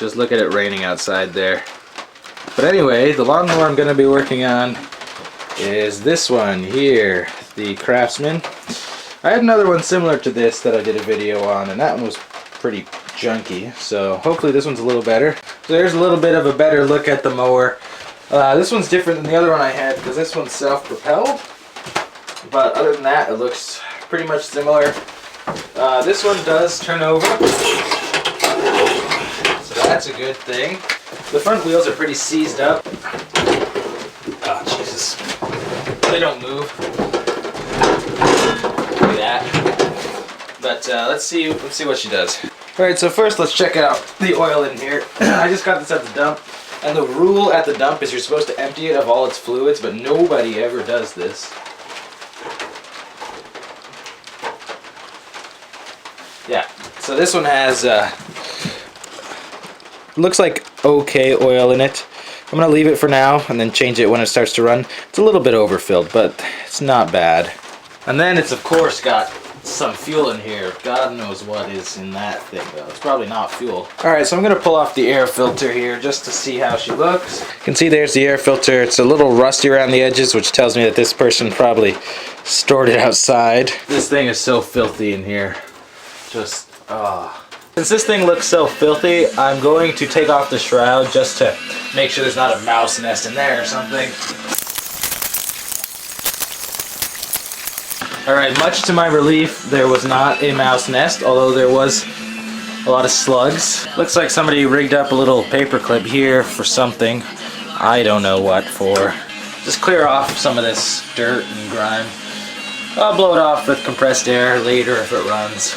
Just look at it raining outside there. But anyway, the lawnmower I'm going to be working on is this one here, the Craftsman. I had another one similar to this that I did a video on, and that one was pretty junky, so hopefully this one's a little better. So there's a little bit of a better look at the mower. This one's different than the other one I had because this one's self-propelled, but other than that it looks pretty much similar. This one does turn over, so that's a good thing. The front wheels are pretty seized up. Oh Jesus, they don't move. Look at that. But let's see what she does. Alright, so first let's check out the oil in here. I just got this at the dump, and the rule at the dump is you're supposed to empty it of all its fluids, but nobody ever does this. Yeah, so this one has looks like okay oil in it. I'm gonna leave it for now and then change it when it starts to run. It's a little bit overfilled, but it's not bad. And then it's of course got some fuel in here. God knows what is in that thing though. It's probably not fuel. Alright, so I'm gonna pull off the air filter here just to see how she looks. You can see there's the air filter. It's a little rusty around the edges, which tells me that this person probably stored it outside. This thing is so filthy in here. Just, Since this thing looks so filthy, I'm going to take off the shroud just to make sure there's not a mouse nest in there or something. Alright, much to my relief, there was not a mouse nest, although there was a lot of slugs. Looks like somebody rigged up a little paper clip here for something. I don't know what for. Just clear off some of this dirt and grime. I'll blow it off with compressed air later if it runs.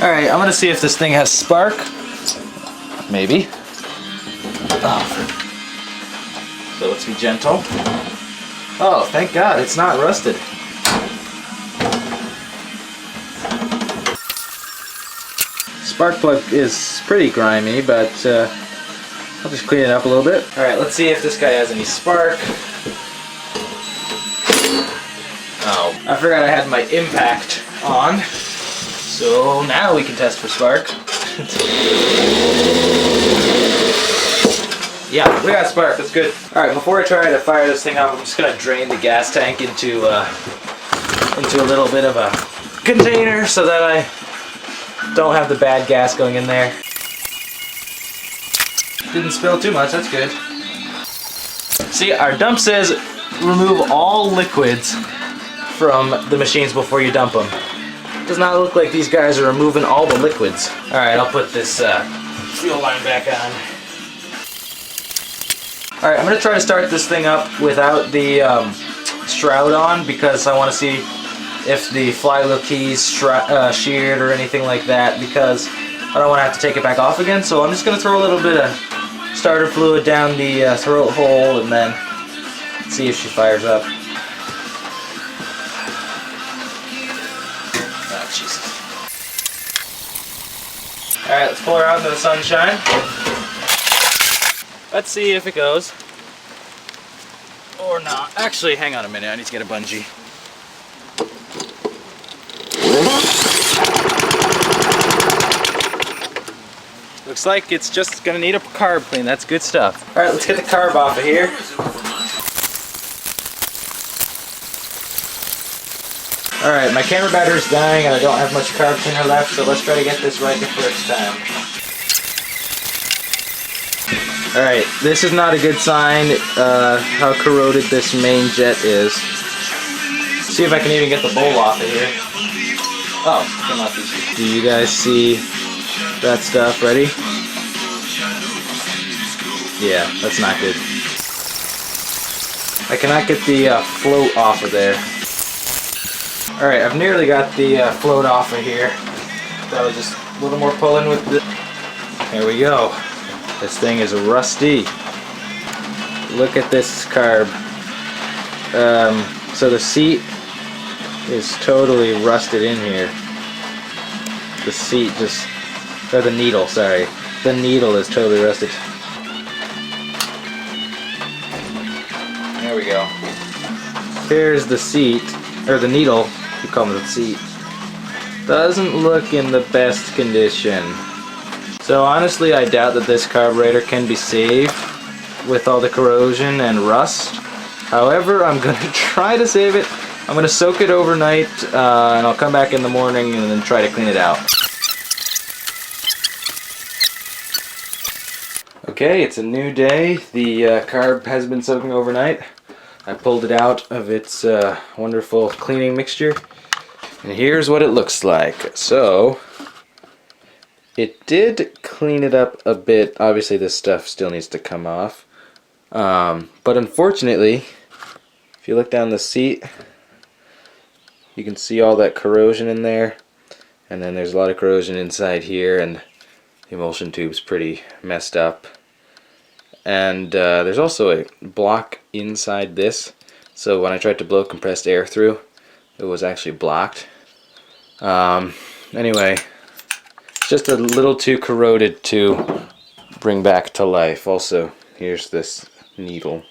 Alright, I'm gonna see if this thing has spark. Maybe. Oh. So let's be gentle. Oh, thank God, it's not rusted. Spark plug is pretty grimy, but I'll just clean it up a little bit. Alright, let's see if this guy has any spark. Oh, I forgot I had my impact on. So now we can test for spark. Yeah, we got spark, that's good. Alright, before I try to fire this thing up, I'm just gonna drain the gas tank into a little bit of a container so that I don't have the bad gas going in there. Didn't spill too much, that's good. See, our dump says remove all liquids from the machines before you dump them. Does not look like these guys are removing all the liquids. Alright, I'll put this fuel line back on. Alright, I'm going to try to start this thing up without the shroud on because I want to see if the flywheel key's sheared or anything like that, because I don't want to have to take it back off again. So I'm just going to throw a little bit of starter fluid down the throat hole and then see if she fires up. Oh, Jesus. Alright, let's pull her out into the sunshine. Let's see if it goes. Or not. Actually, hang on a minute. I need to get a bungee. Looks like it's just gonna need a carb clean. That's good stuff. Alright, let's get the carb off of here. Alright, my camera battery's dying and I don't have much carb cleaner left, so let's try to get this right the first time. Alright, this is not a good sign how corroded this main jet is. See if I can even get the bowl off of here. Oh, came off easy. Do you guys see that stuff? Ready? Yeah, that's not good. I cannot get the float off of there. Alright, I've nearly got the float off of here. Probably just a little more pulling with the... There we go. This thing is rusty. Look at this carb. So the seat is totally rusted in here. The seat just... Or the needle, sorry. The needle is totally rusted. There we go. Here's the seat, or the needle, you call it the seat. Doesn't look in the best condition. So honestly, I doubt that this carburetor can be saved with all the corrosion and rust. However, I'm going to try to save it. I'm going to soak it overnight, and I'll come back in the morning and then try to clean it out. Okay, it's a new day. The carb has been soaking overnight. I pulled it out of its wonderful cleaning mixture. And here's what it looks like. So, it did clean it up a bit. Obviously this stuff still needs to come off. But unfortunately, if you look down the seat, you can see all that corrosion in there. And then there's a lot of corrosion inside here, and the emulsion tube's pretty messed up. And there's also a block inside this, so when I tried to blow compressed air through, it was actually blocked. Anyway, just a little too corroded to bring back to life. Also, here's this needle.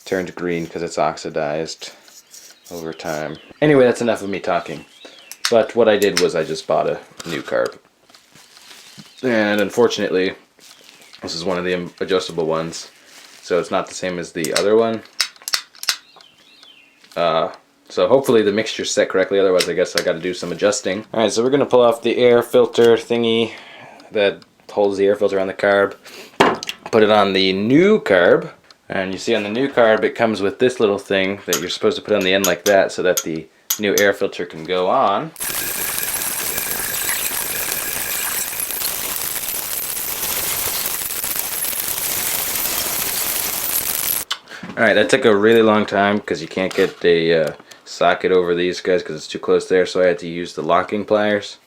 Turned green because it's oxidized over time. Anyway, that's enough of me talking. But what I did was I just bought a new carb. And unfortunately, this is one of the adjustable ones, so it's not the same as the other one. So hopefully the mixture's set correctly, otherwise I guess I gotta do some adjusting. Alright, so we're gonna pull off the air filter thingy that holds the air filter on the carb. Put it on the new carb, and you see on the new carb it comes with this little thing that you're supposed to put on the end like that so that the new air filter can go on. Alright, that took a really long time because you can't get a socket over these guys because it's too close there, so I had to use the locking pliers.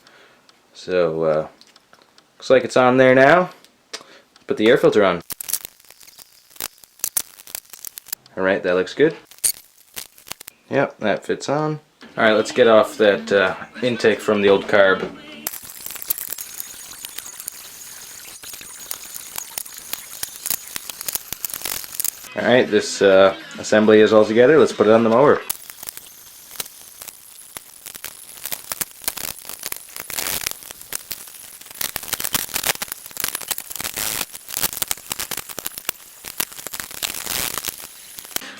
So, looks like it's on there now. Let's put the air filter on. Alright, that looks good. Yep, that fits on. Alright, let's get off that intake from the old carb. Alright, this assembly is all together. Let's put it on the mower.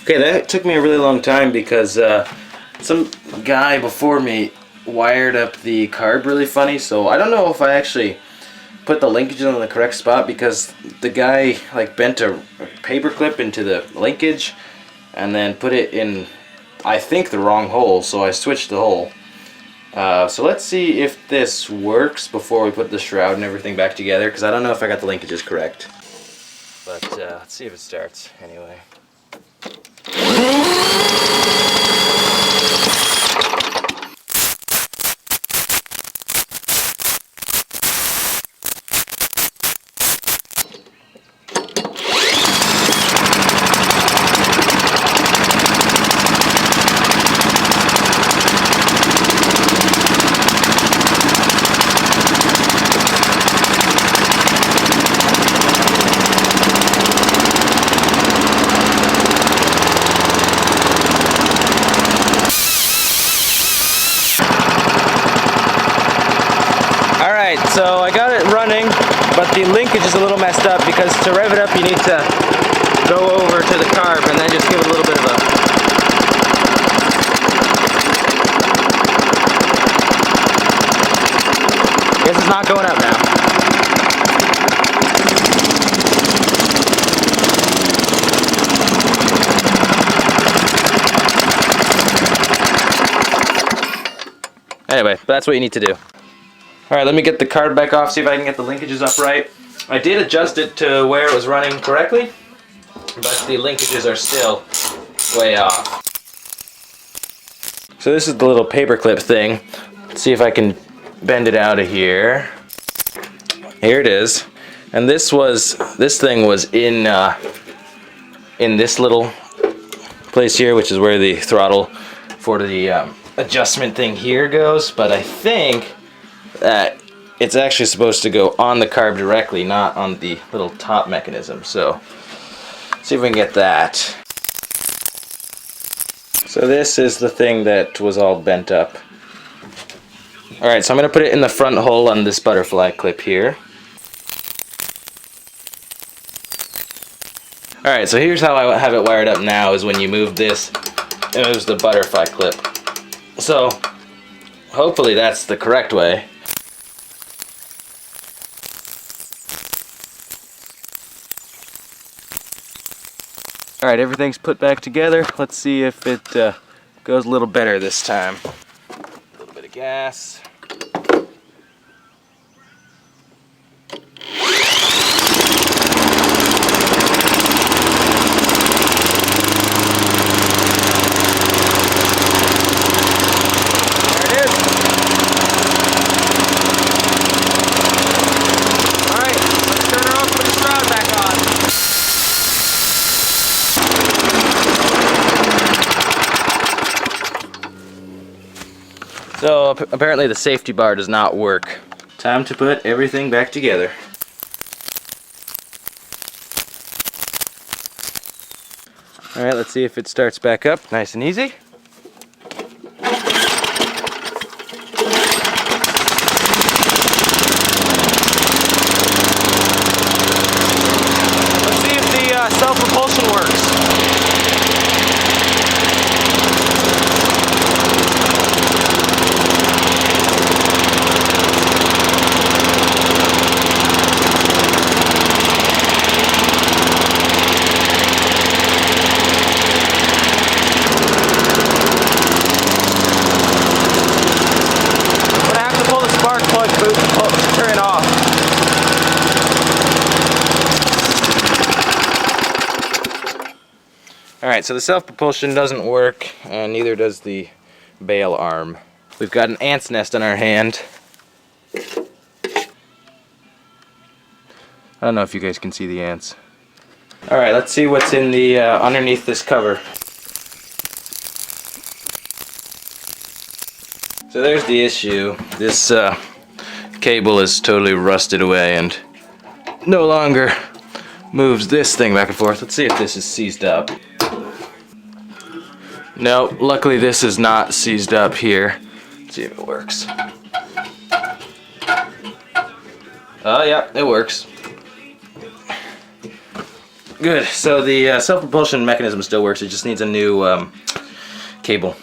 Okay, that took me a really long time because some guy before me wired up the carb really funny, so I don't know if I actually put the linkages in the correct spot because the guy like bent a paper clip into the linkage and then put it in, I think, the wrong hole, so I switched the hole. So let's see if this works before we put the shroud and everything back together, because I don't know if I got the linkages correct. But let's see if it starts anyway. So I got it running, but the linkage is a little messed up because to rev it up you need to go over to the carb and then just give it a little bit of a... Guess it's not going up now. Anyway, that's what you need to do. Alright, let me get the carb back off, see if I can get the linkages up right. I did adjust it to where it was running correctly, but the linkages are still way off. So this is the little paperclip thing. Let's see if I can bend it out of here. Here it is. And this thing was in this little place here, which is where the throttle for the adjustment thing here goes, but I think that it's actually supposed to go on the carb directly, not on the little top mechanism. So, see if we can get that. So this is the thing that was all bent up. Alright, so I'm going to put it in the front hole on this butterfly clip here. Alright, so here's how I have it wired up now, is when you move this, it moves the butterfly clip. So, hopefully that's the correct way. Alright, everything's put back together. Let's see if it goes a little better this time. A little bit of gas. So apparently the safety bar does not work. Time to put everything back together. Alright, let's see if it starts back up nice and easy. Let's see if the self-propulsion works. Turn it off. Alright, so the self-propulsion doesn't work, and neither does the bail arm. We've got an ant's nest on our hand. I don't know if you guys can see the ants. Alright, let's see what's in the underneath this cover. So there's the issue. This cable is totally rusted away and no longer moves this thing back and forth. Let's see if this is seized up. No, luckily this is not seized up here. Let's see if it works. Oh yeah, it works. Good, so the self-propulsion mechanism still works. It just needs a new cable.